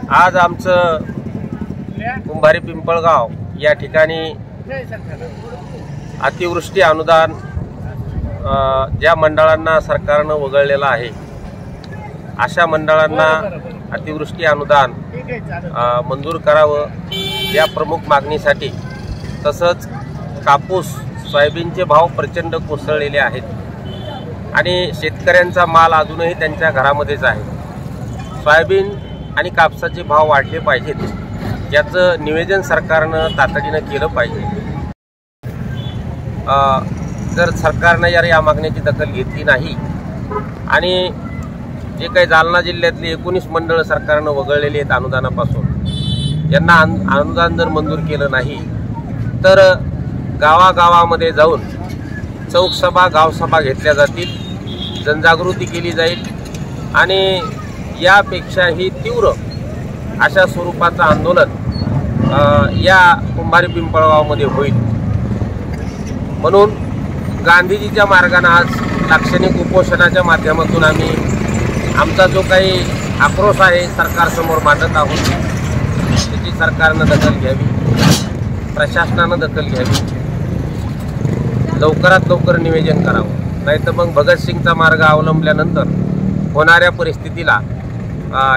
आज आमचं कुंभारी पिंपळगाव या ठिकाणी अतिवृष्टी अनुदान ज्या मंडळांना सरकारनं वगळलेलं आहे अशा मंडळांना अतिवृष्टी अनुदान मंजूर करावं या प्रमुख मागणीसाठी, तसंच कापूस सोयाबीनचे भाव प्रचंड कोसळलेले आहेत आणि शेतकऱ्यांचा माल अजूनही त्यांच्या घरामध्येच आहे। सोयाबीन आणि कापसाचे भाव वाढले पाहिजेत याचं निवेदन सरकारनं तातडीनं केलं पाहिजे। जर सरकारनं या मागणीची दखल घेतली नाही आणि जे काही जालना जिल्ह्यातली 19 मंडळ सरकारनं वगळलेली आहेत अनुदानापासून, यांना अनुदान जर मंजूर केलं नाही तर गावागावामध्ये जाऊन चौकसभा गावसभा घेतल्या जातील, जनजागृती केली जाईल आणि यापेक्षाही तीव्र अशा स्वरूपाचं आंदोलन या कुंभारी पिंपळगावमध्ये होईल। म्हणून गांधीजीच्या मार्गाने आज लाक्षणिक उपोषणाच्या माध्यमातून आम्ही आमचा जो काही आक्रोश आहे सरकारसमोर मांडत आहोत, त्याची सरकारनं दखल घ्यावी, प्रशासनानं दखल घ्यावी, लवकरात लवकर निवेदन करावं, नाहीतर मग भगतसिंगचा मार्ग अवलंबल्यानंतर होणाऱ्या परिस्थितीला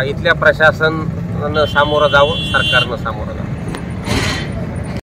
इथल्या प्रशासनानं सामोरं जावं, सरकारनं सामोरं जावं।